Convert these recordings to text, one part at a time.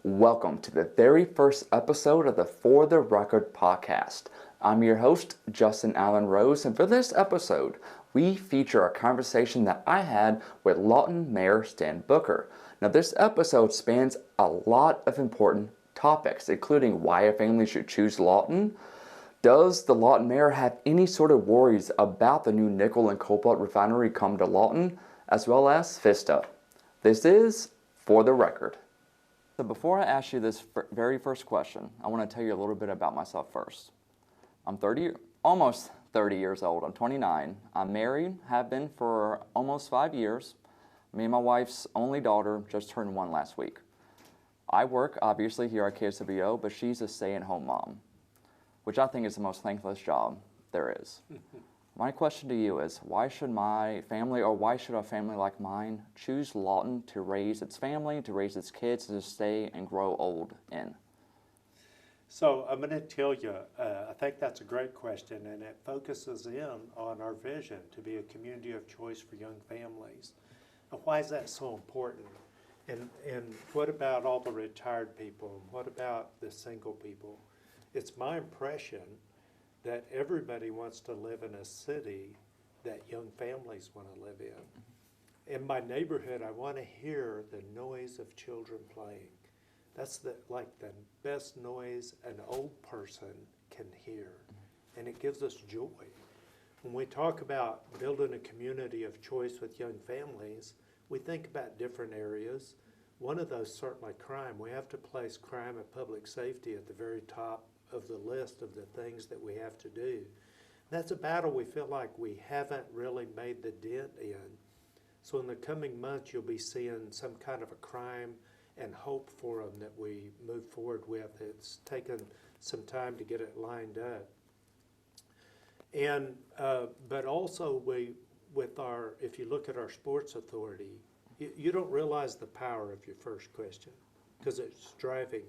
Welcome to the very first episode of the For the Record podcast. I'm your host, Justin Allen Rose, and for this episode, we feature a conversation that I had with Lawton Mayor Stan Booker. Now, this episode spans a lot of important topics, including why a family should choose Lawton. Does the Lawton mayor have any sort of worries about the new nickel and cobalt refinery come to Lawton, as well as FISTA? This is For the Record. So before I ask you this very first question, I want to tell you a little bit about myself first. I'm almost 30 years old. I'm 29. I'm married, have been for almost 5 years. Me and my wife's only daughter just turned 1 last week. I work, obviously, here at KSWO, but she's a stay-at-home mom, which I think is the most thankless job there is. My question to you is, why should my family, or why should a family like mine, choose Lawton to raise its family, to raise its kids, to stay and grow old in? So I'm going to tell you, I think that's a great question, and it focuses in on our vision to be a community of choice for young families. And why is that so important? And what about all the retired people? What about the single people? It's my impression that everybody wants to live in a city that young families want to live in. In my neighborhood, I want to hear the noise of children playing. That's the best noise an old person can hear, and it gives us joy. When we talk about building a community of choice with young families, we think about different areas. One of those, certainly crime. We have to place crime and public safety at the very top of the list of the things that we have to do. That's a battle we feel like we haven't really made the dent in. So in the coming months, you'll be seeing some kind of a crime and hope forum that we move forward with. It's taken some time to get it lined up. And but also if you look at our sports authority, you don't realize the power of your first question, because it's driving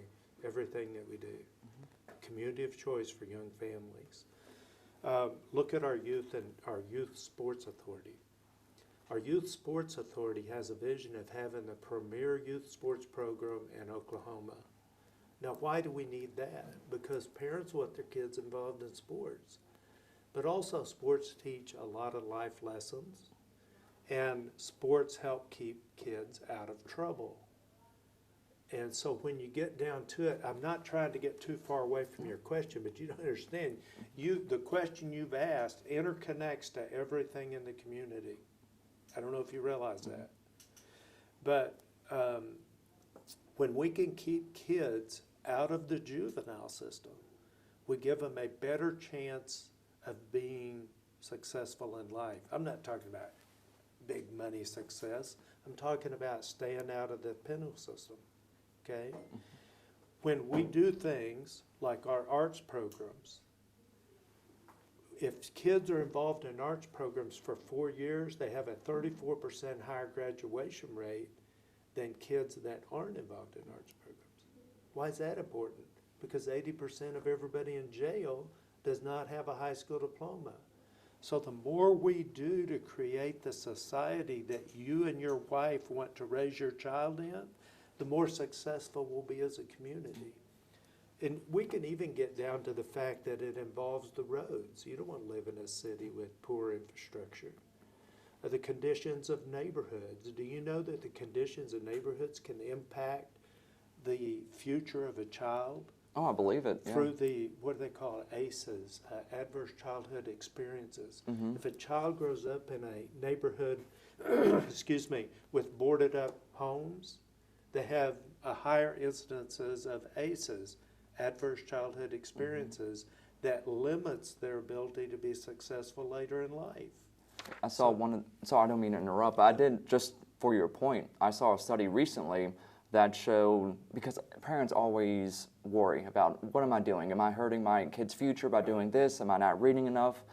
everything that we do. Community of choice for young families. Look at our youth and our youth sports authority. Our youth sports authority has a vision of having the premier youth sports program in Oklahoma. Now, why do we need that? Because parents want their kids involved in sports. But also sports teach a lot of life lessons, and sports help keep kids out of trouble. And so when you get down to it, I'm not trying to get too far away from your question, but you don't understand. The question you've asked interconnects to everything in the community. I don't know if you realize that. But when we can keep kids out of the juvenile system, we give them a better chance of being successful in life. I'm not talking about big money success. I'm talking about staying out of the penal system. Okay? When we do things like our arts programs, if kids are involved in arts programs for 4 years, they have a 34% higher graduation rate than kids that aren't involved in arts programs. Why is that important? Because 80% of everybody in jail does not have a high school diploma. So the more we do to create the society that you and your wife want to raise your child in, the more successful we'll be as a community. And we can even get down to the fact that it involves the roads. You don't want to live in a city with poor infrastructure. The conditions of neighborhoods. Do you know that the conditions of neighborhoods can impact the future of a child? Oh, I believe it. Yeah. Through what do they call it? ACEs, adverse childhood experiences. Mm-hmm. If a child grows up in a neighborhood, with boarded up homes, they have a higher incidences of ACEs, adverse childhood experiences, that limits their ability to be successful later in life. I saw I don't mean to interrupt, but I did, just for your point, I saw a study recently that showed, because parents always worry about, what am I doing? Am I hurting my kid's future by doing this? Am I not reading enough?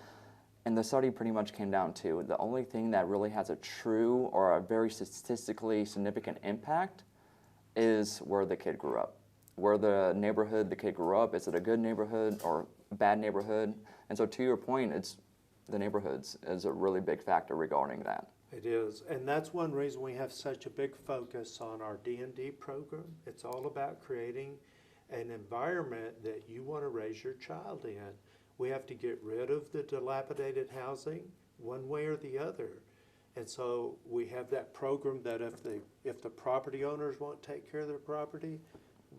And the study pretty much came down to the only thing that really has a true or a very statistically significant impact is where the kid grew up. Where the neighborhood the kid grew up, is it a good neighborhood or a bad neighborhood? And so to your point, it's the neighborhoods is a really big factor regarding that. It is, and that's one reason we have such a big focus on our D&D program. It's all about creating an environment that you want to raise your child in. We have to get rid of the dilapidated housing one way or the other. And so we have that program that if the property owners won't take care of their property,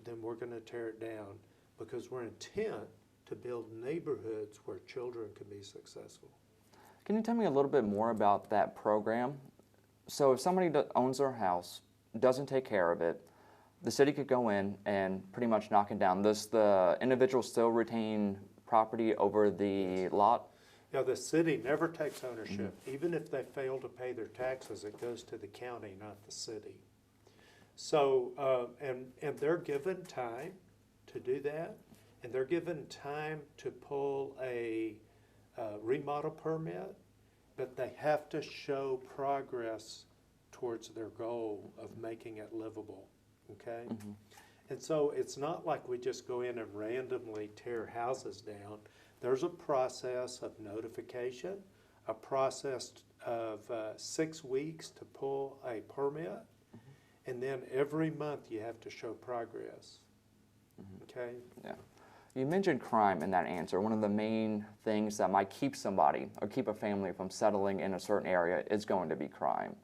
then we're going to tear it down, because we're intent to build neighborhoods where children can be successful. Can you tell me a little bit more about that program? So if somebody that owns their house, doesn't take care of it, the city could go in and pretty much knock it down. Does the individual still retain property over the lot? Yeah, the city never takes ownership. Even if they fail to pay their taxes, it goes to the county, not the city. So, and they're given time to do that, and they're given time to pull a remodel permit, but they have to show progress towards their goal of making it livable, okay? And so it's not like we just go in and randomly tear houses down. There's a process of notification, a process of 6 weeks to pull a permit, and then every month you have to show progress, okay? Yeah. You mentioned crime in that answer. One of the main things that might keep somebody or keep a family from settling in a certain area is going to be crime.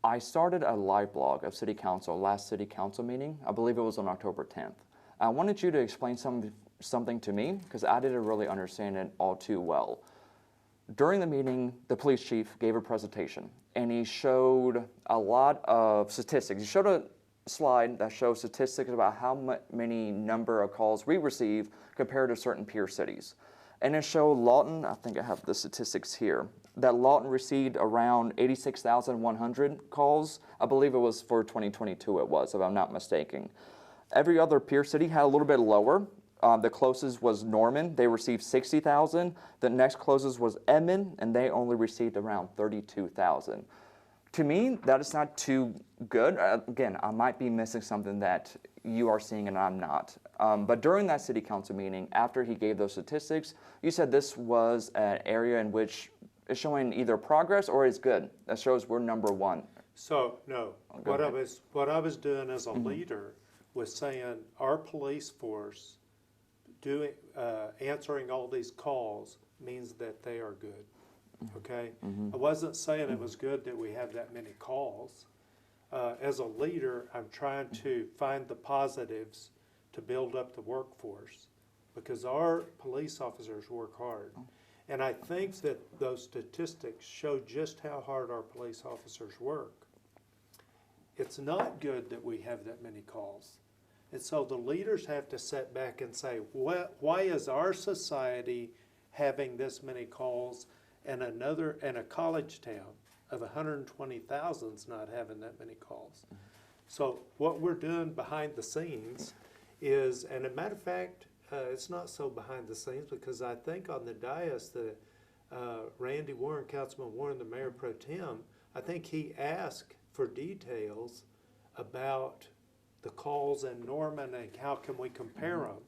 I started a live blog of City Council, last City Council meeting. I believe it was on October 10th. I wanted you to explain something to me, because I didn't really understand it all too well. During the meeting, the police chief gave a presentation, and he showed a lot of statistics. He showed a slide that shows statistics about how many number of calls we receive compared to certain peer cities. And it showed Lawton, I think I have the statistics here, that Lawton received around 86,100 calls. I believe it was for 2022 it was, if I'm not mistaken. Every other peer city had a little bit lower. The closest was Norman. They received 60,000. The next closest was Edmond, and they only received around 32,000. To me, that is not too good. Again, I might be missing something that you are seeing and I'm not. But during that city council meeting, after he gave those statistics, you said this was an area in which is showing either progress or is good. That shows we're number one. So, no, what I was doing as a leader was saying our police force answering all these calls means that they are good. Okay? I wasn't saying it was good that we have that many calls. As a leader, I'm trying to find the positives to build up the workforce, because our police officers work hard. And I think that those statistics show just how hard our police officers work. It's not good that we have that many calls. And so the leaders have to sit back and say, why is our society having this many calls, and a college town of 120,000 is not having that many calls? So what we're doing behind the scenes is, and as a matter of fact, it's not so behind the scenes, because I think on the dais, Randy Warren, Councilman Warren, the Mayor Pro Tem, I think he asked for details about the calls in Norman and how can we compare them.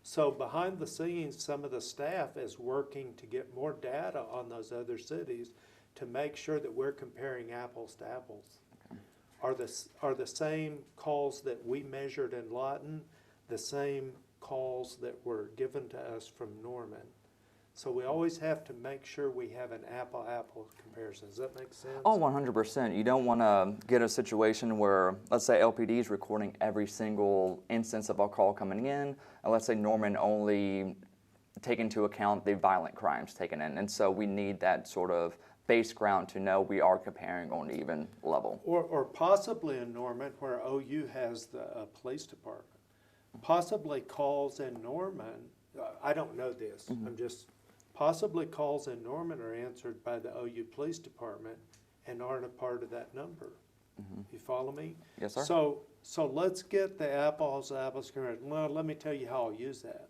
So behind the scenes, some of the staff is working to get more data on those other cities to make sure that we're comparing apples to apples. Are the same calls that we measured in Lawton the same calls that were given to us from Norman? So we always have to make sure we have an apple-apple comparison. Does that make sense? Oh, 100%. You don't want to get a situation where, let's say LPD is recording every single instance of a call coming in, and let's say Norman only take into account the violent crimes taken in. And so we need that sort of base ground to know we are comparing on an even level. Or possibly in Norman, where OU has the police department. Possibly calls in Norman, I don't know this, I'm just, possibly calls in Norman are answered by the OU Police Department and aren't a part of that number. You follow me? Yes, sir. So let's get the apples comparison. Well, let me tell you how I'll use that.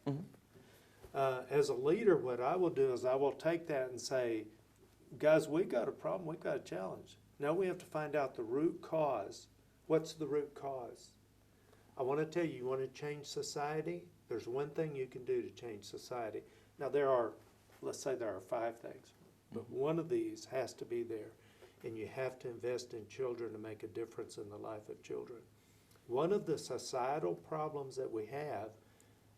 As a leader, what I will do is I will take that and say, guys, we've got a problem, we've got a challenge. Now we have to find out the root cause. What's the root cause? I want to tell you, you want to change society? There's one thing you can do to change society. Now let's say there are 5 things, but one of these has to be there. and you have to invest in children to make a difference in the life of children. One of the societal problems that we have,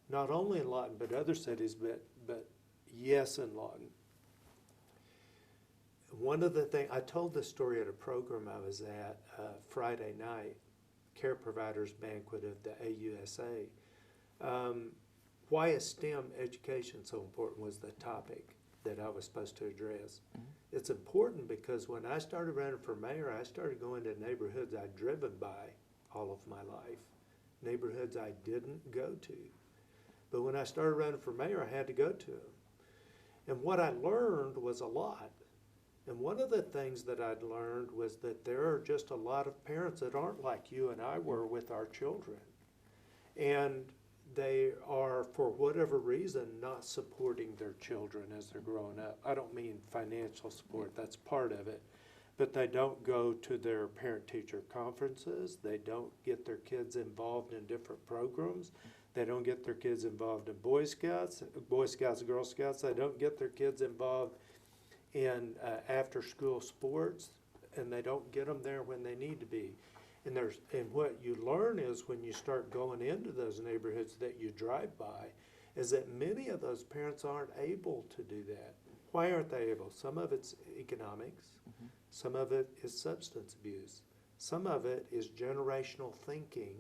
not only in Lawton but other cities, but yes, in Lawton. One of the things, I told this story at a program I was at Friday night, Care Providers Banquet of the AUSA. Why is STEM education so important was the topic that I was supposed to address. It's important because when I started running for mayor, I started going to neighborhoods I'd driven by all of my life, neighborhoods I didn't go to. But when I started running for mayor, I had to go to them. And what I learned was a lot. And one of the things that I'd learned was that there are just a lot of parents that aren't like you and I were with our children. And they are, for whatever reason, not supporting their children as they're growing up. I don't mean financial support, that's part of it. But they don't go to their parent-teacher conferences. They don't get their kids involved in different programs. They don't get their kids involved in Boy Scouts, Girl Scouts. They don't get their kids involved in after-school sports, and they don't get them there when they need to be. And what you learn is when you start going into those neighborhoods that you drive by, is that many of those parents aren't able to do that. Why aren't they able? Some of it's economics. Some of it is substance abuse. Some of it is generational thinking,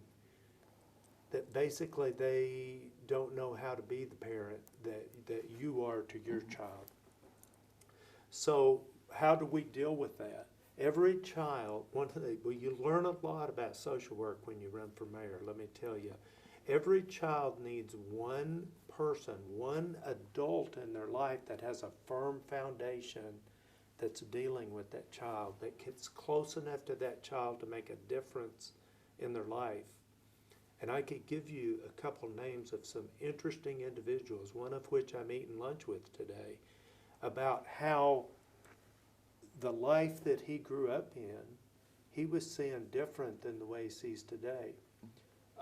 that basically they don't know how to be the parent that you are to your child. So how do we deal with that? Every child, you learn a lot about social work when you run for mayor, let me tell you. Every child needs one person, one adult in their life that has a firm foundation that's dealing with that child, that gets close enough to that child to make a difference in their life. And I could give you a couple names of some interesting individuals, one of which I'm eating lunch with today, about how the life that he grew up in, he was seeing different than the way he sees today.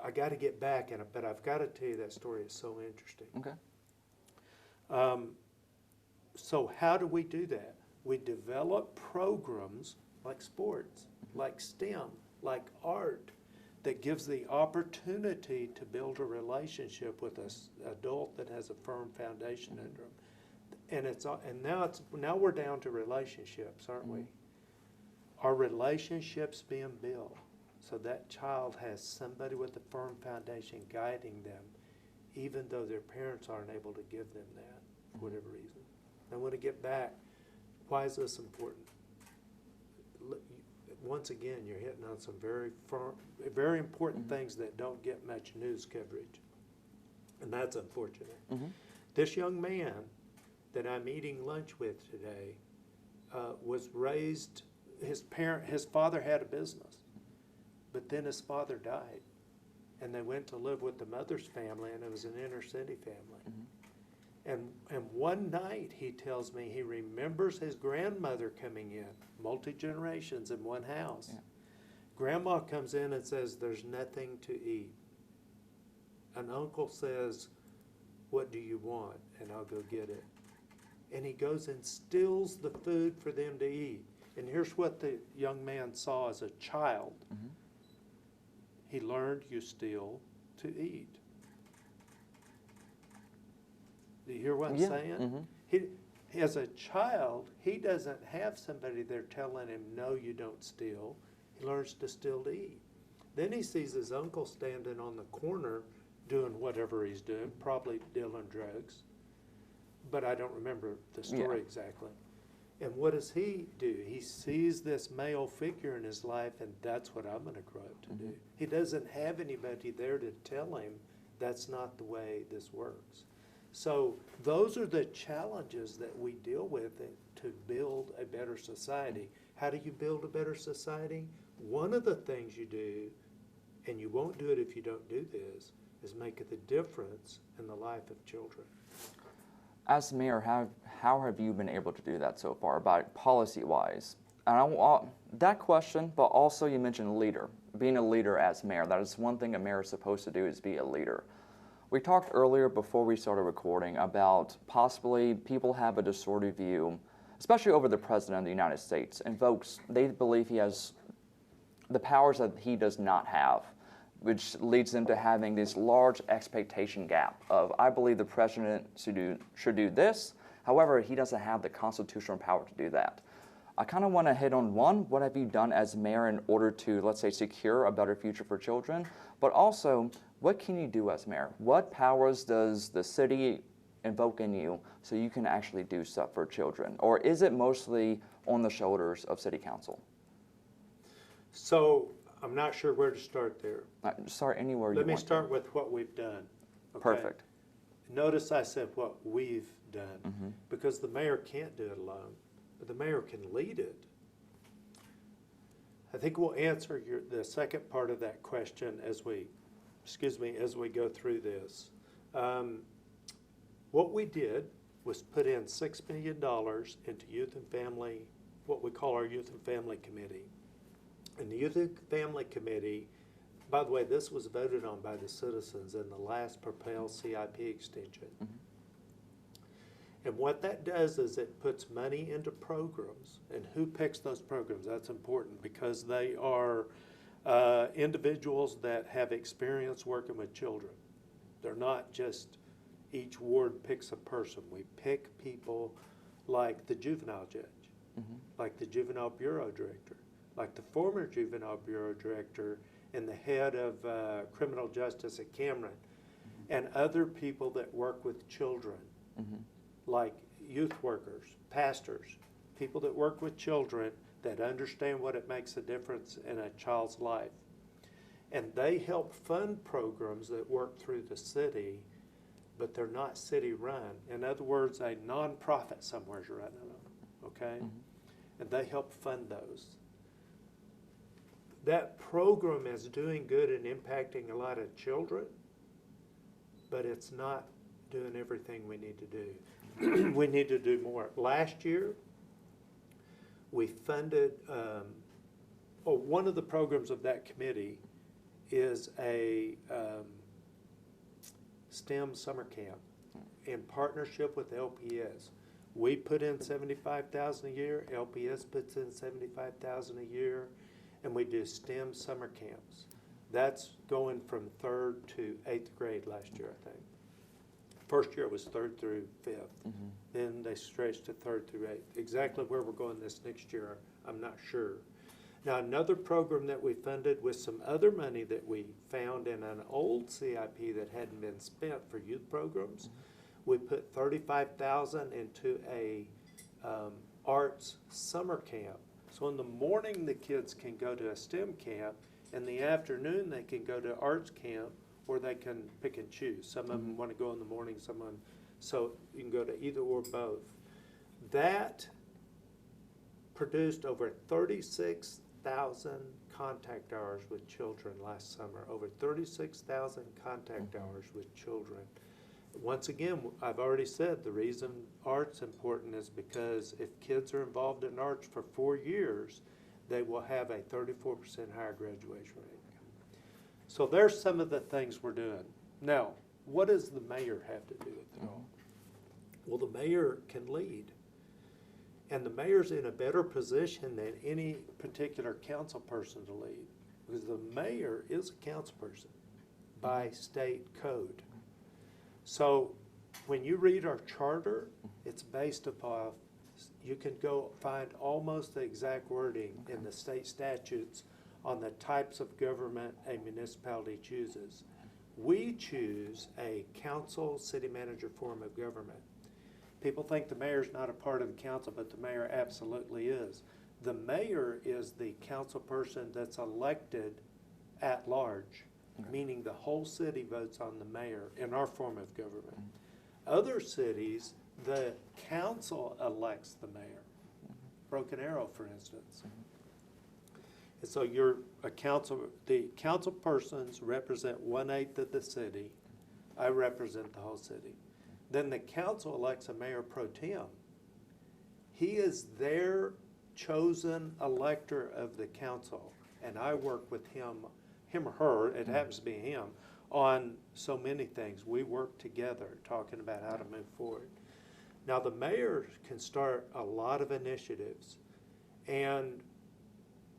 I got to get back in it, but I've got to tell you that story is so interesting. Okay. So how do we do that? We develop programs like sports, like STEM, like art, that gives the opportunity to build a relationship with an adult that has a firm foundation under them. And now we're down to relationships, aren't we? Are relationships being built so that child has somebody with a firm foundation guiding them, even though their parents aren't able to give them that for whatever reason? I want to get back. Why is this important? Once again, you're hitting on some very important things that don't get much news coverage, and that's unfortunate. This young man that I'm eating lunch with today was raised, his father had a business, but then his father died, and they went to live with the mother's family, and it was an inner city family. And one night, he tells me he remembers his grandmother coming in, multi-generations in one house. Grandma comes in and says, "There's nothing to eat." An uncle says, "What do you want?" And I'll go get it. And he goes and steals the food for them to eat. And here's what the young man saw as a child. He learned you steal to eat. Do you hear what I'm saying? As a child, he doesn't have somebody there telling him, "No, you don't steal." He learns to steal to eat. Then he sees his uncle standing on the corner doing whatever he's doing, probably dealing drugs. But I don't remember the story exactly. And what does he do? He sees this male figure in his life, and that's what I'm going to grow up to do. He doesn't have anybody there to tell him that's not the way this works. So those are the challenges that we deal with to build a better society. How do you build a better society? One of the things you do, and you won't do it if you don't do this, is make the difference in the life of children. As mayor, how have you been able to do that so far, about policy-wise? And that question, but also you mentioned leader, being a leader as mayor. That is one thing a mayor is supposed to do, is be a leader. We talked earlier before we started recording about possibly people have a distorted view especially over the President of the United States. And folks, they believe he has the powers that he does not have, which leads them to having this large expectation gap of, I believe the President should do this, however, he doesn't have the constitutional power to do that. I kind of want to hit on one, what have you done as mayor in order to, let's say, secure a better future for children, but also, what can you do as mayor? What powers does the city invoke in you so you can actually do stuff for children? Or is it mostly on the shoulders of city council? So I'm not sure where to start there. Start anywhere you want. Let me start with what we've done. Okay? Perfect. Notice I said what we've done, because the mayor can't do it alone, but the mayor can lead it. I think we'll answer the second part of that question as we go through this. What we did was put in $6 million into youth and family, what we call our Youth and Family Committee. And the Youth and Family Committee, by the way, this was voted on by the citizens in the last Propel CIP extension. And what that does is it puts money into programs. And who picks those programs? That's important, because they are individuals that have experience working with children. They're not just each ward picks a person. We pick people like the juvenile judge, like the juvenile bureau director, like the former juvenile bureau director and the head of criminal justice at Cameron, and other people that work with children, like youth workers, pastors, people that work with children that understand what it makes a difference in a child's life. And they help fund programs that work through the city, but they're not city run. In other words, a nonprofit somewhere's running them, okay? And they help fund those. That program is doing good and impacting a lot of children, but it's not doing everything we need to do. We need to do more. Last year, we funded, one of the programs of that committee is a STEM summer camp in partnership with LPS. We put in $75,000 a year, LPS puts in $75,000 a year, and we do STEM summer camps. That's going from 3rd to 8th grade last year, I think. First year was 3rd through 5th. Then they stretched to 3rd through 8th. Exactly where we're going this next year, I'm not sure. Now, another program that we funded with some other money that we found in an old CIP that hadn't been spent for youth programs, we put $35,000 into a arts summer camp. So in the morning, the kids can go to a STEM camp. In the afternoon, they can go to arts camp, or they can pick and choose. Some of them want to go in the morning, so you can go to either or both. That produced over 36,000 contact hours with children last summer, over 36,000 contact hours with children. Once again, I've already said the reason art's important is because if kids are involved in arts for 4 years, they will have a 34% higher graduation rate. So there's some of the things we're doing. Now, what does the mayor have to do with it all? Well, the mayor can lead. And the mayor's in a better position than any particular council person to lead, because the mayor is a council person by state code. So when you read our charter, it's based upon, you can go find almost the exact wording in the state statutes on the types of government a municipality chooses. We choose a council city manager form of government. People think the mayor's not a part of the council, but the mayor absolutely is. The mayor is the council person that's elected at large, meaning the whole city votes on the mayor in our form of government. Other cities, the council elects the mayor. Broken Arrow, for instance. And so you're a council, the council persons represent 1/8 of the city. I represent the whole city. Then the council elects a mayor pro tem. He is their chosen elector of the council, and I work with him or her, it happens to be him, on so many things. We work together talking about how to move forward. Now, the mayor can start a lot of initiatives, and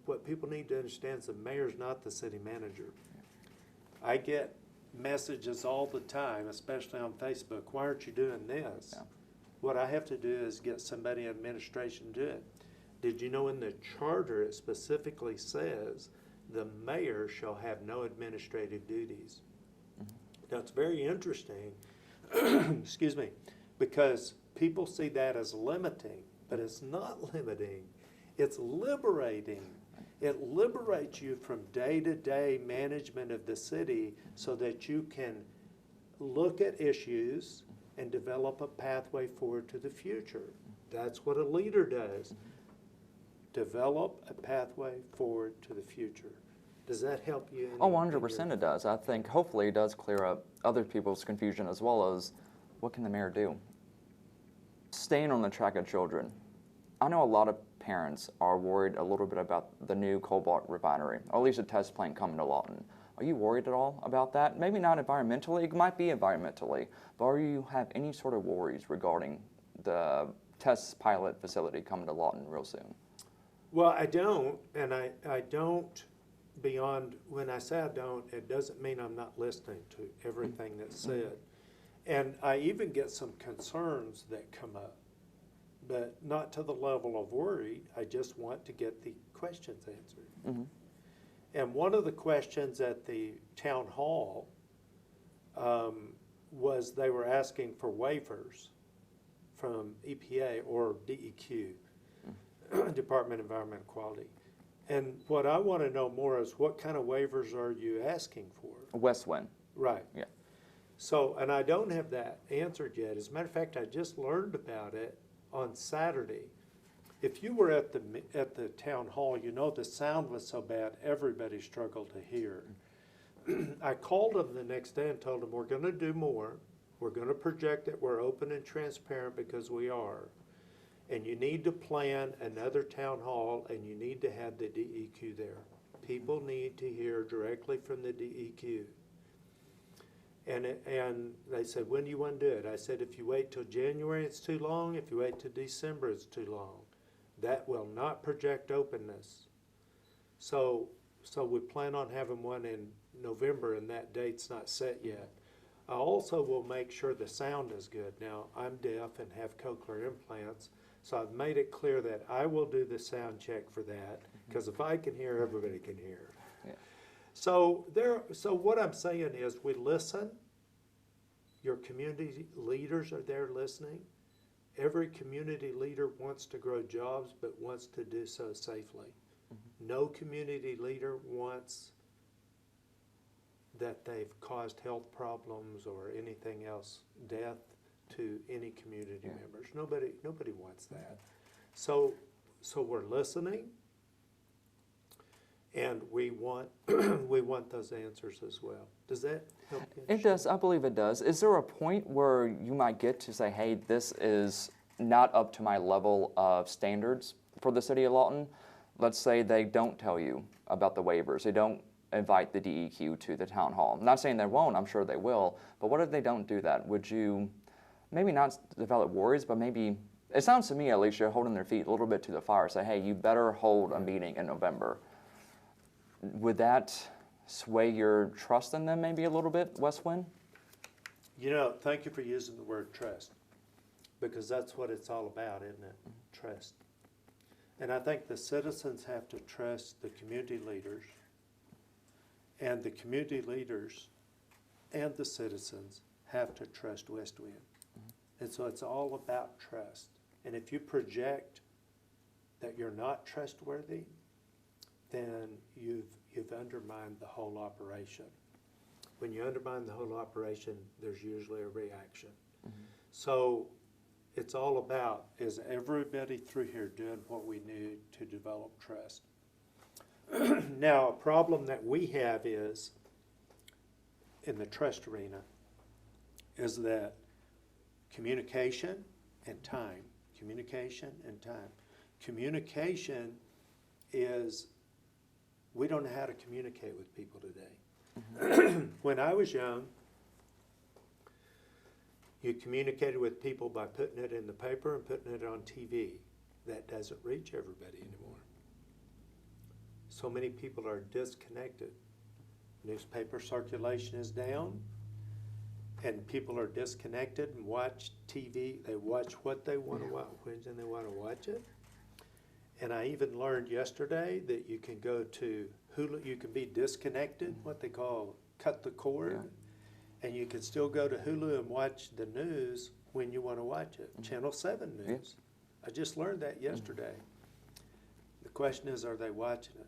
what people need to understand is the mayor's not the city manager. I get messages all the time, especially on Facebook, why aren't you doing this? Yeah. What I have to do is get somebody in administration to do it. Did you know in the charter it specifically says the mayor shall have no administrative duties? Now, it's very interesting, excuse me, because people see that as limiting, but it's not limiting. It's liberating. It liberates you from day-to-day management of the city so that you can look at issues and develop a pathway forward to the future. That's what a leader does. Develop a pathway forward to the future. Does that help you? Oh, 100% it does. I think hopefully it does clear up other people's confusion as well as what can the mayor do? Staying on the track of children, I know a lot of parents are worried a little bit about the new Cobalt refinery, or at least a test plant coming to Lawton. Are you worried at all about that? Maybe not environmentally, it might be environmentally, but do you have any sort of worries regarding the test pilot facility coming to Lawton real soon? Well, I don't, and I don't beyond, when I say I don't, it doesn't mean I'm not listening to everything that's said. And I even get some concerns that come up, but not to the level of worry. I just want to get the questions answered. Mm-hmm. And one of the questions at the town hall was they were asking for waivers from EPA or DEQ, Department of Environmental Quality. And what I want to know more is what kind of waivers are you asking for? West wind. Right. Yeah. So, and I don't have that answered yet. As a matter of fact, I just learned about it on Saturday. If you were at the town hall, you know the sound was so bad, everybody struggled to hear. I called them the next day and told them we're going to do more. We're going to project that we're open and transparent because we are. And you need to plan another town hall, and you need to have the DEQ there. People need to hear directly from the DEQ. And they said, when do you want to do it? I said, if you wait till January, it's too long. If you wait till December, it's too long. That will not project openness. So we plan on having one in November, and that date's not set yet. I also will make sure the sound is good. Now, I'm deaf and have cochlear implants, so I've made it clear that I will do the sound check for that, because if I can hear, everybody can hear. Yeah. So what I'm saying is we listen. Your community leaders are there listening. Every community leader wants to grow jobs, but wants to do so safely. Mm-hmm. No community leader wants that they've caused health problems or anything else, death to any community members. Nobody wants that. So we're listening, and we want we want those answers as well. Does that help you? It does. I believe it does. Is there a point where you might get to say, hey, this is not up to my level of standards for the city of Lawton? Let's say they don't tell you about the waivers. They don't invite the DEQ to the town hall. I'm not saying they won't. I'm sure they will. But what if they don't do that? Would you maybe not develop worries, but maybe, it sounds to me at least, you're holding their feet a little bit to the fire. Say, hey, you better hold a meeting in November. Would that sway your trust in them maybe a little bit, Westwind? You know, thank you for using the word trust, because that's what it's all about, isn't it? Trust. And I think the citizens have to trust the community leaders, and the community leaders and the citizens have to trust Westwind. And so it's all about trust. And if you project that you're not trustworthy, then you've undermined the whole operation. When you undermine the whole operation, there's usually a reaction. Mm-hmm. So it's all about, is everybody through here doing what we need to develop trust? Now, a problem that we have is, in the trust arena, is that communication and time. Communication and time. Communication is, we don't know how to communicate with people today. Mm-hmm. When I was young, You communicated with people by putting it in the paper and putting it on TV. That doesn't reach everybody anymore. So many people are disconnected. Newspaper circulation is down, and people are disconnected and watch TV. They watch what they want to watch, when they want to watch it. And I even learned yesterday that you can go to Hulu, you can be disconnected, what they call cut the cord, and you can still go to Hulu and watch the news when you want to watch it. Channel 7 News. I just learned that yesterday. The question is, are they watching it?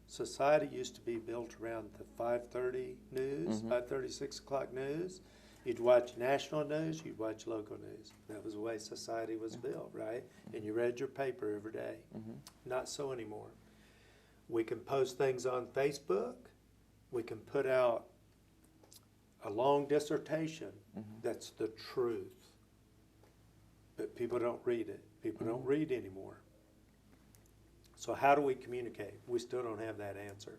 Society used to be built around the 5:30 news, 5:30, 6 o'clock news. You'd watch national news, you'd watch local news. That was the way society was built, right? And you read your paper every day. Not so anymore. We can post things on Facebook. We can put out a long dissertation that's the truth. But people don't read it. People don't read anymore. So how do we communicate? We still don't have that answer.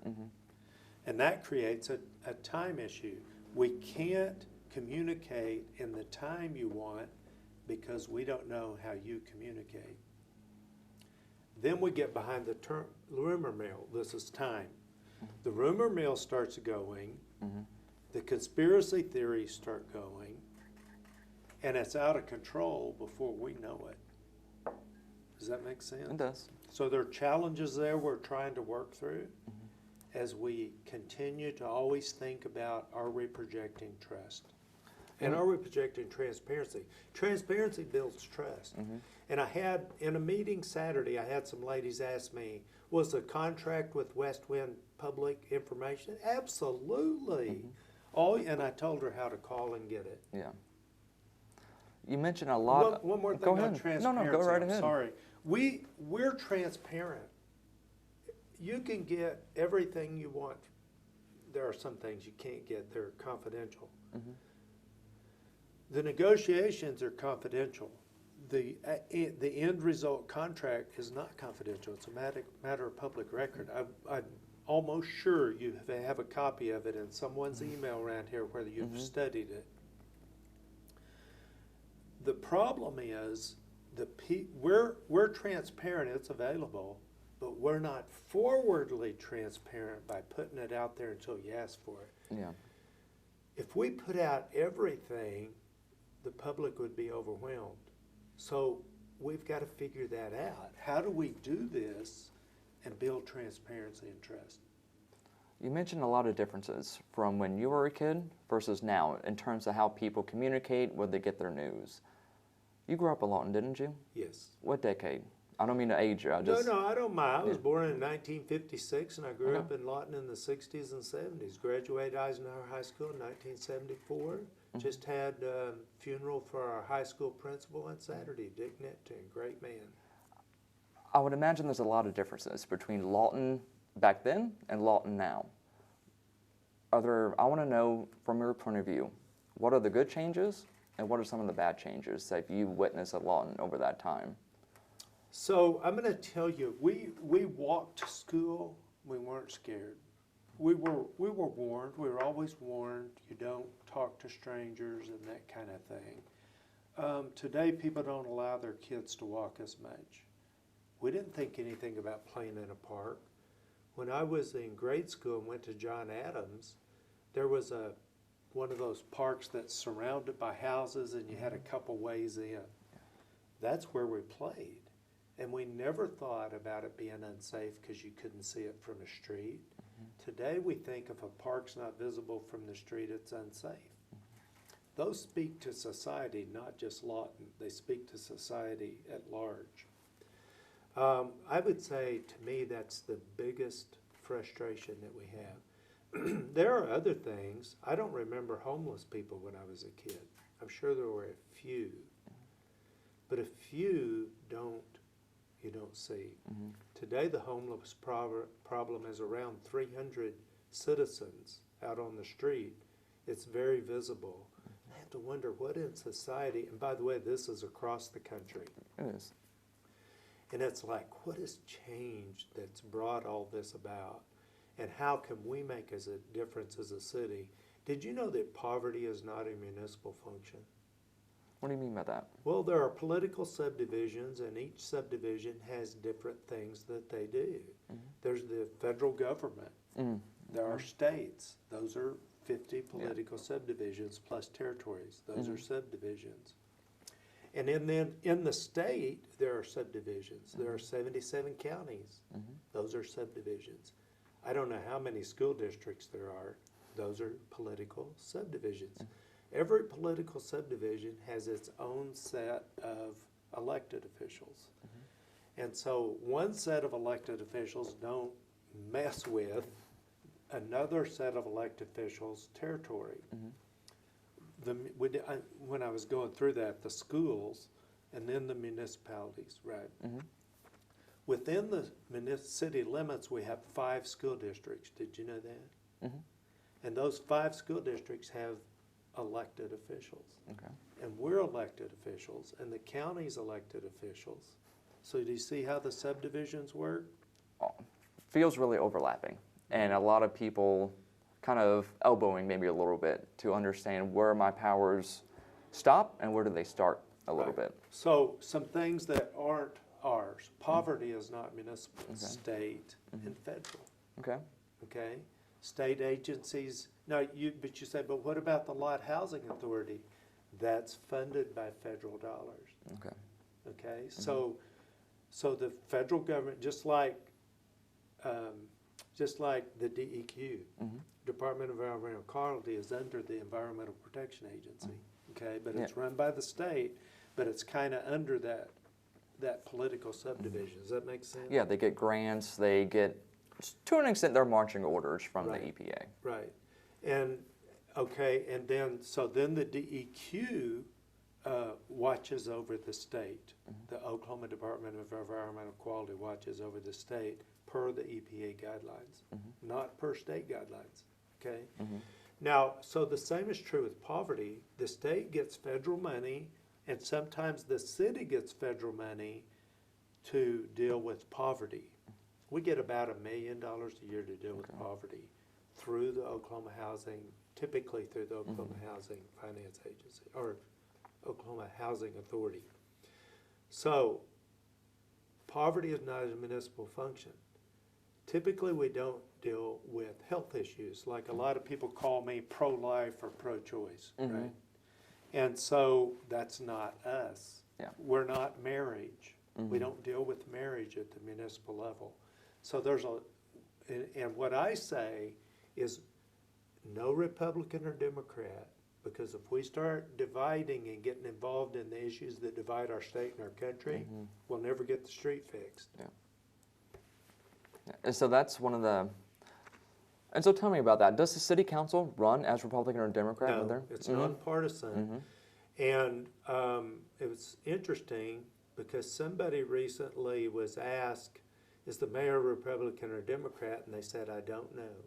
And that creates a time issue. We can't communicate in the time you want because we don't know how you communicate. Then we get behind the term rumor mill. This is time. The rumor mill starts going, the conspiracy theories start going, and it's out of control before we know it. Does that make sense? It does. So there are challenges there we're trying to work through as we continue to always think about, are we projecting trust? And are we projecting transparency? Transparency builds trust. And I had, in a meeting Saturday, I had some ladies ask me, was the contract with West Wind public information? Absolutely. And I told her how to call and get it. Yeah. You mentioned a lot. One more thing go about ahead. transparency. No, go right I'm ahead. sorry. We're transparent. You can get everything you want. There are some things you can't get. They're confidential. The negotiations are confidential. The end result contract is not confidential. It's a matter of public record. I'm almost sure you have a copy of it in someone's email around here, whether you've studied it. The problem is we're transparent. It's available, but we're not forwardly transparent by putting it out there until you ask for it. Yeah. If we put out everything, the public would be overwhelmed. So we've got to figure that out. How do we do this and build transparency and trust? You mentioned a lot of differences from when you were a kid versus now in terms of how people communicate, where they get their news. You grew up in Lawton, didn't you? Yes. What decade? I don't mean to age you. No, I don't mind. I was born in 1956, and I grew up in Lawton in the 60s and 70s. Graduated Eisenhower High School in 1974. Just had a funeral for our high school principal on Saturday, Dick Neptune, great man. I would imagine there's a lot of differences between Lawton back then and Lawton now. I want to know, from your point of view, what are the good changes and what are some of the bad changes that you witnessed at Lawton over that time? So I'm going to tell you, we walked to school. We weren't scared. We were warned. We were always warned. You don't talk to strangers and that kind of thing. Today, people don't allow their kids to walk as much. We didn't think anything about playing in a park. When I was in grade school and went to John Adams, there was one of those parks that's surrounded by houses, and you had a couple ways in. That's where we played. And we never thought about it being unsafe because you couldn't see it from a street. Today we think if a park's not visible from the street, it's unsafe. Those speak to society, not just Lawton. They speak to society at large. I would say, to me, that's the biggest frustration that we have. There are other things. I don't remember homeless people when I was a kid. I'm sure there were a few. But a few you don't see. Today the homeless problem is around 300 citizens out on the street. It's very visible. I have to wonder what in society, and by the way, this is across the country. It is. And it's like, what has changed that's brought all this about? And how can we make as a difference as a city? Did you know that poverty is not a municipal function? What do you mean by that? Well, there are political subdivisions, and each subdivision has different things that they do. There's the federal government. There are states. Those are 50 political subdivisions plus territories. Those are subdivisions. And then in the state, there are subdivisions. There are 77 counties. Those are subdivisions. I don't know how many school districts there are. Those are political subdivisions. Every political subdivision has its own set of elected officials. And so one set of elected officials don't mess with another set of elected officials' territory. When I was going through that, the schools and then the municipalities, right? Within the city limits, we have 5 school districts. Did you know that? And those 5 school districts have elected officials. And we're elected officials, and the county's elected officials. So do you see how the subdivisions work? Feels really overlapping, and a lot of people kind of elbowing maybe a little bit to understand where my powers stop and where do they start a little bit. So some things that aren't ours. Poverty is not municipal, state, and federal. Okay? State agencies. Now, but you say, but what about the Lot Housing Authority? That's funded by federal dollars. Okay? So the federal government, just like the DEQ, Department of Environmental Quality, is under the Environmental Protection Agency. Okay? But it's run by the state, but it's kind of under that political subdivision. Does that make sense? Yeah, they get grants, they get, to an extent, they're marching orders from the EPA. Right. And, okay, and then, so then the DEQ watches over the state. The Oklahoma Department of Environmental Quality watches over the state per the EPA guidelines, not per state guidelines, okay? Now, so the same is true with poverty. The state gets federal money, and sometimes the city gets federal money to deal with poverty. We get about $1 million a year to deal with poverty through the Oklahoma Housing, typically through the Oklahoma Housing Finance Agency, or Oklahoma Housing Authority. So, poverty is not a municipal function. Typically, we don't deal with health issues. Like a lot of people call me pro-life or pro-choice, right? And so that's not us. We're not marriage. We don't deal with marriage at the municipal level. So there's and what I say is no Republican or Democrat, because if we start dividing and getting involved in the issues that divide our state and our country, we'll never get the street fixed. And so that's one of the, and so tell me about that. Does the city council run as Republican or Democrat? No, it's nonpartisan. And it was interesting because somebody recently was asked, is the mayor Republican or Democrat? And they said, I don't know.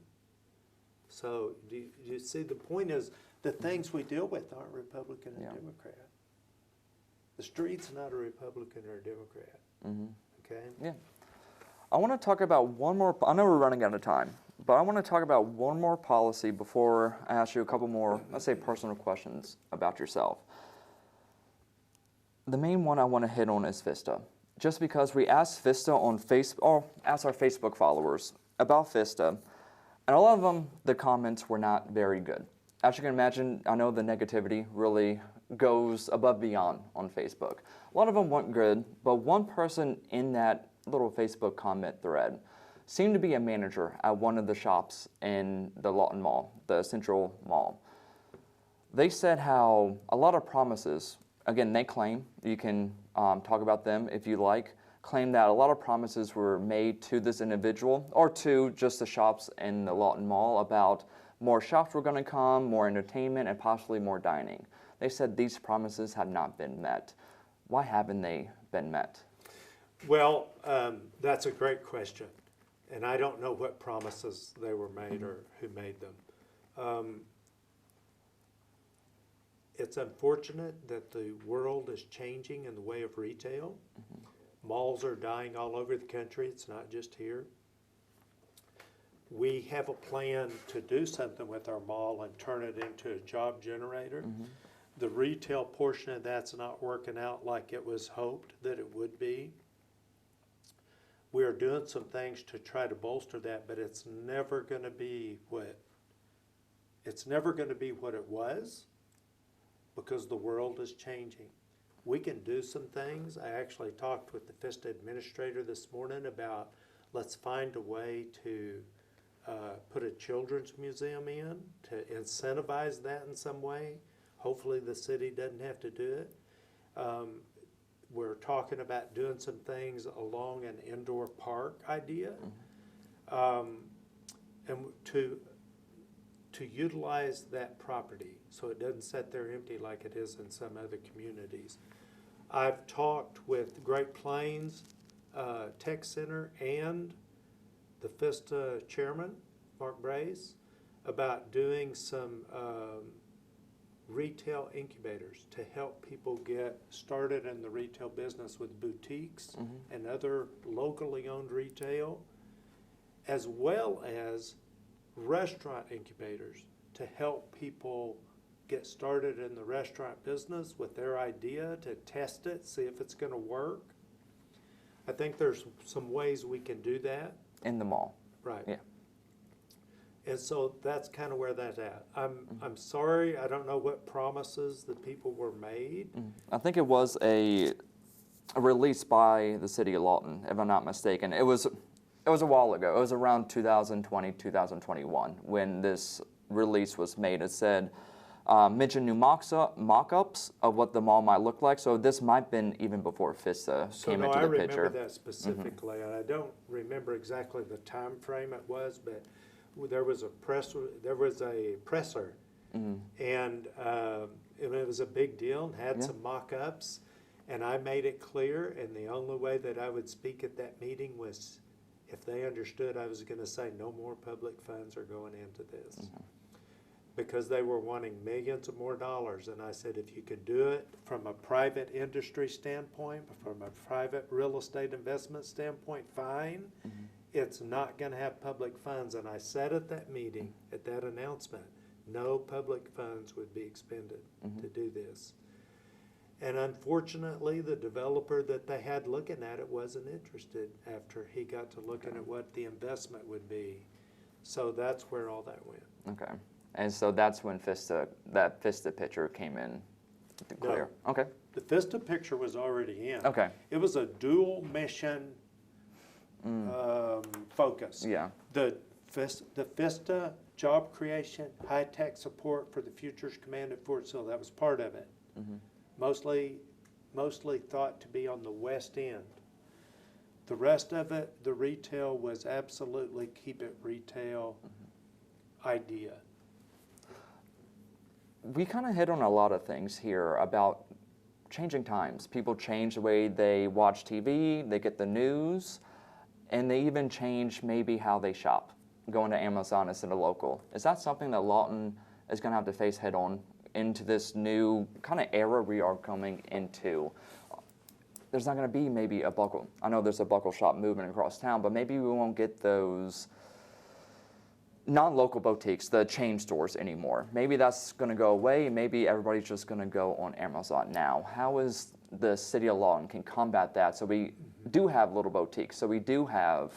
So do you see, the point is the things we deal with aren't Republican or Democrat. The street's not a Republican or a Democrat. Okay? Yeah. I want to talk about one more, I know we're running out of time, but I want to talk about one more policy before I ask you a couple more, let's say, personal questions about yourself. The main one I want to hit on is FISTA. Just because we asked FISTA on Facebook, or asked our Facebook followers about FISTA, and a lot of them, the comments were not very good. As you can imagine, I know the negativity really goes above beyond on Facebook. A lot of them weren't good, but one person in that little Facebook comment thread seemed to be a manager at one of the shops in the Lawton Mall, the Central Mall. They said how a lot of promises, again, they claim, you can talk about them if you like, claim that a lot of promises were made to this individual or to just the shops in the Lawton Mall about more shops were going to come, more entertainment, and possibly more dining. They said these promises have not been met. Why haven't they been met? Well, that's a great question. And I don't know what promises they were made or who made them. It's unfortunate that the world is changing in the way of retail. Malls are dying all over the country. It's not just here. We have a plan to do something with our mall and turn it into a job generator. The retail portion of that's not working out like it was hoped that it would be. We are doing some things to try to bolster that, but it's never going to be what it was, because the world is changing. We can do some things. I actually talked with the FISTA administrator this morning about let's find a way to put a children's museum in, to incentivize that in some way. Hopefully the city doesn't have to do it. We're talking about doing some things along an indoor park idea, and to utilize that property so it doesn't sit there empty like it is in some other communities. I've talked with Great Plains Tech Center and the FISTA chairman, Mark Brace, about doing some retail incubators to help people get started in the retail business with boutiques and other locally owned retail, as well as restaurant incubators to help people get started in the restaurant business with their idea, to test it, see if it's going to work. I think there's some ways we can do that. In the mall. Right. Yeah. And so that's kind of where that's at. I'm sorry, I don't know what promises the people were made. I think it was a release by the city of Lawton, if I'm not mistaken. It was a while ago. It was around 2020, 2021 when this release was made. It said, mention new mock-ups of what the mall might look like. So this might have been even before FISTA came into the picture. I remember that specifically, and I don't remember exactly the time frame it was, but there was a presser, and it was a big deal, and had some mock-ups, and I made it clear, and the only way that I would speak at that meeting was if they understood I was going to say no more public funds are going into this. Because they were wanting millions of more dollars, and I said if you could do it from a private industry standpoint, from a private real estate investment standpoint, fine. It's not going to have public funds, and I said at that meeting, at that announcement, no public funds would be expended to do this. And unfortunately, the developer that they had looking at it wasn't interested after he got to looking at what the investment would be. So that's where all that went. Okay. And so that's when that FISTA picture came in clear. No. Okay. The FISTA picture was already in. Okay. It was a dual mission focus. Yeah. The FISTA job creation, high-tech support for the Futures Command at Fort Sill, that was part of it. Mostly thought to be on the west end. The rest of it, the retail was absolutely keep it retail idea. We kind of hit on a lot of things here about changing times. People change the way they watch TV, they get the news, and they even change maybe how they shop, going to Amazon instead of local. Is that something that Lawton is going to have to face head on into this new kind of era we are coming into? There's not going to be maybe a buckle. I know there's a buckle shop movement across town, but maybe we won't get those non-local boutiques, the chain stores anymore. Maybe that's going to go away. Maybe everybody's just going to go on Amazon now. How is the city of Lawton can combat that? So we do have little boutiques. So we do have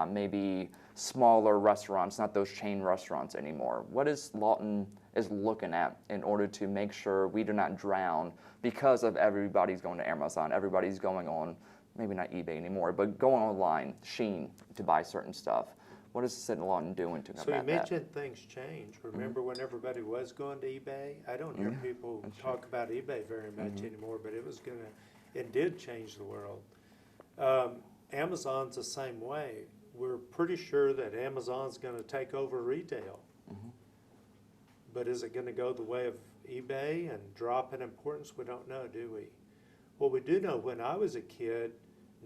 maybe smaller restaurants, not those chain restaurants anymore. What is Lawton is looking at in order to make sure we do not drown because of everybody's going to Amazon, everybody's going on, maybe not eBay anymore, but going online, Shein, to buy certain stuff? What is the city of Lawton doing to combat that? So you mentioned things change. Remember when everybody was going to eBay? I don't hear people talk about eBay very much anymore, but it did change the world. Amazon's the same way. We're pretty sure that Amazon's going to take over retail. But is it going to go the way of eBay and drop in importance? We don't know, do we? Well, we do know when I was a kid,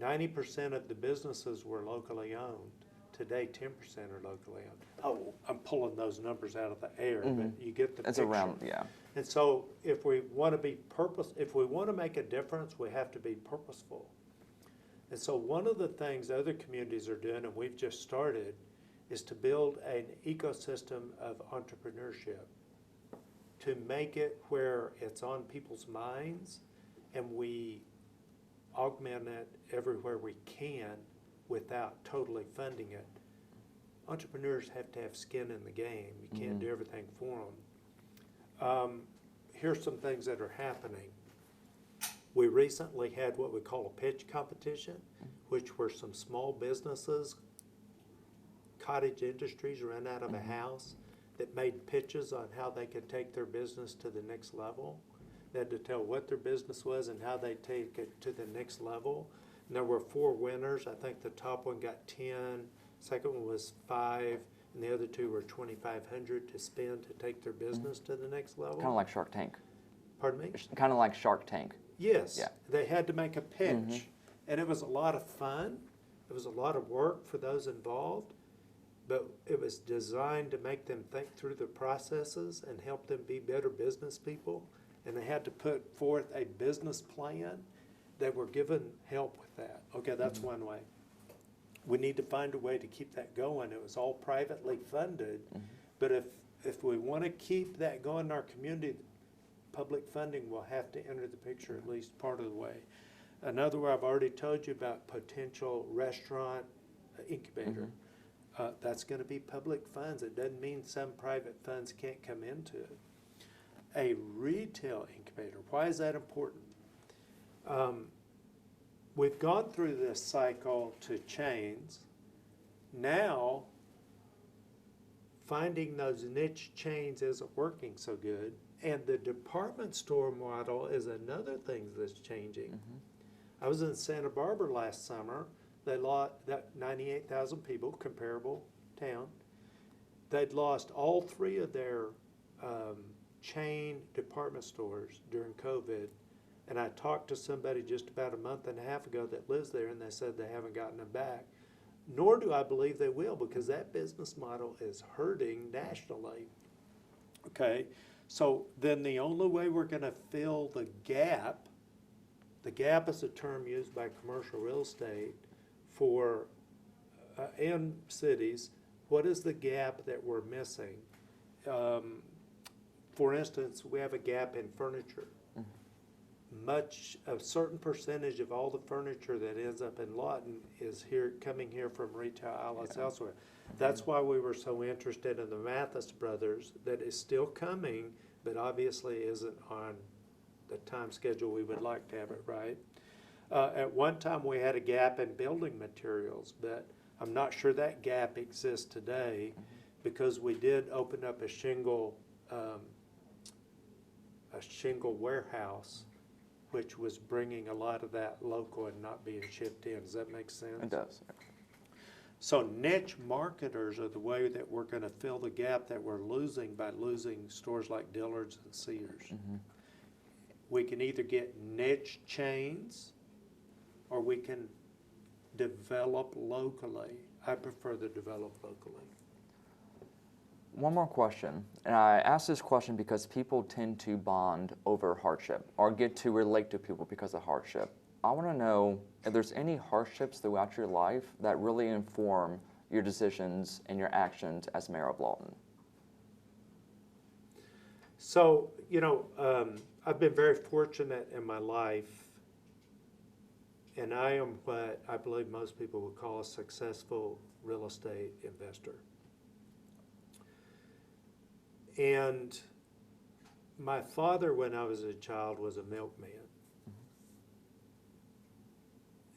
90% of the businesses were locally owned. Today, 10% are locally owned. Oh, I'm pulling those numbers out of the air, but you get the picture. It's around, yeah. And so if we want to if we want to make a difference, we have to be purposeful. And so one of the things other communities are doing, and we've just started, is to build an ecosystem of entrepreneurship to make it where it's on people's minds and we augment it everywhere we can without totally funding it. Entrepreneurs have to have skin in the game. You can't do everything for them. Here's some things that are happening. We recently had what we call a pitch competition, which were some small businesses, cottage industries run out of a house that made pitches on how they could take their business to the next level. They had to tell what their business was and how they take it to the next level. And there were 4 winners. I think the top one got 10, second one was 5, and the other 2 were $2,500 to spend to take their business to the next level. Kind of like Shark Tank. Pardon me? Kind of like Shark Tank. Yes. Yeah. They had to make a pitch, and it was a lot of fun. It was a lot of work for those involved, but it was designed to make them think through the processes and help them be better business people. And they had to put forth a business plan. They were given help with that. Okay, that's one way. We need to find a way to keep that going. It was all privately funded, but if we want to keep that going in our community, public funding will have to enter the picture at least part of the way. Another way, I've already told you about potential restaurant incubator. That's going to be public funds. It doesn't mean some private funds can't come into it. A retail incubator, why is that important? We've gone through this cycle to chains. Now, finding those niche chains isn't working so good. And the department store model is another thing that's changing. I was in Santa Barbara last summer. They lost 98,000 people, comparable town. They'd lost all 3 of their chain department stores during COVID. And I talked to somebody just about a month and a half ago that lives there, and they said they haven't gotten them back. Nor do I believe they will, because that business model is hurting nationally. Okay, so then the only way we're going to fill the gap is a term used by commercial real estate for, and cities, what is the gap that we're missing? For instance, we have a gap in furniture. A certain percentage of all the furniture that ends up in Lawton is coming here from retail outlets elsewhere. That's why we were so interested in the Mathis brothers, that is still coming, but obviously isn't on the time schedule we would like to have it, right? At one time we had a gap in building materials, but I'm not sure that gap exists today, because we did open up a shingle warehouse, which was bringing a lot of that local and not being shipped in. Does that make sense? It does. So niche marketers are the way that we're going to fill the gap that we're losing by losing stores like Dillard's and Sears. We can either get niche chains or we can develop locally. I prefer to develop locally. One more question, and I ask this question because people tend to bond over hardship or get to relate to people because of hardship. I want to know if there's any hardships throughout your life that really inform your decisions and your actions as mayor of Lawton. So, I've been very fortunate in my life, and I am what I believe most people would call a successful real estate investor. And my father, when I was a child, was a milkman.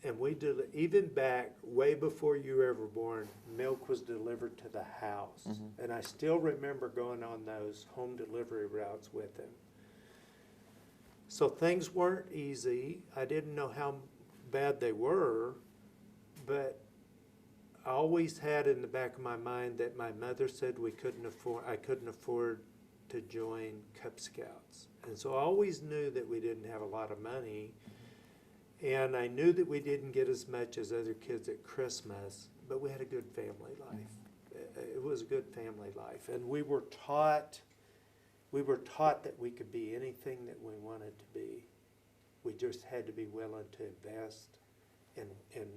And we did, even back way before you were ever born, milk was delivered to the house. And I still remember going on those home delivery routes with him. So things weren't easy. I didn't know how bad they were, but I always had in the back of my mind that my mother said I couldn't afford to join Cub Scouts. And so I always knew that we didn't have a lot of money. And I knew that we didn't get as much as other kids at Christmas, but we had a good family life. It was a good family life. And we were taught that we could be anything that we wanted to be. We just had to be willing to invest in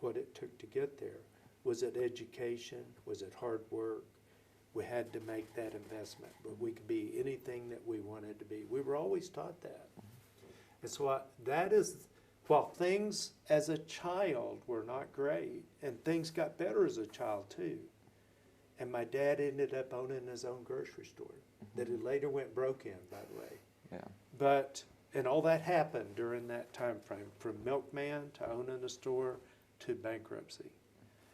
what it took to get there. Was it education? Was it hard work? we had to make that investment, but we could be anything that we wanted to be. We were always taught that. And so that is, while things as a child were not great, and things got better as a child too. And my dad ended up owning his own grocery store that he later went broke in, by the way. Yeah. But, and all that happened during that time frame, from milkman to owning a store to bankruptcy.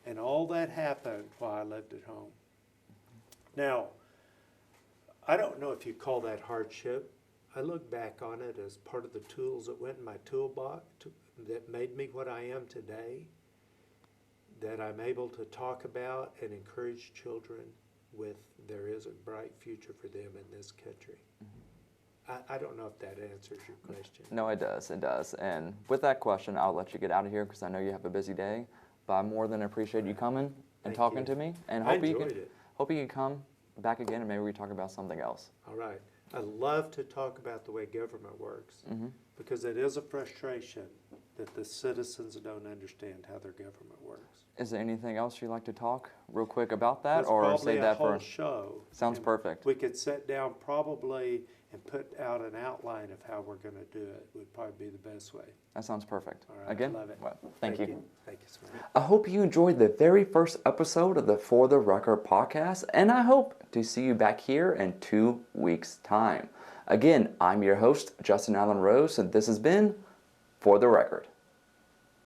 And all that happened while I lived at home. Now, I don't know if you call that hardship. I look back on it as part of the tools that went in my toolbox that made me what I am today, that I'm able to talk about and encourage children with there is a bright future for them in this country. I don't know if that answers your question. No, it does. It does. And with that question, I'll let you get out of here because I know you have a busy day. But I more than appreciate you coming and Thank talking you. to me. And I hope you enjoyed can it. hope you can come back again and maybe we talk about something else. All right. I love to talk about the way government works because it is a frustration that the citizens don't understand how their government works. Is there anything else you'd like to talk real quick about that, That's or probably save a that whole for? show. Sounds And perfect. We could sit down probably and put out an outline of how we're going to do it. Would probably be the best way. That sounds perfect. All right, Again, love it. well, thank you. Thank you so much. I hope you enjoyed the very first episode of the For the Record podcast, and I hope to see you back here in 2 weeks' time. Again, I'm your host, Justin Allen Rose, and this has been For the Record.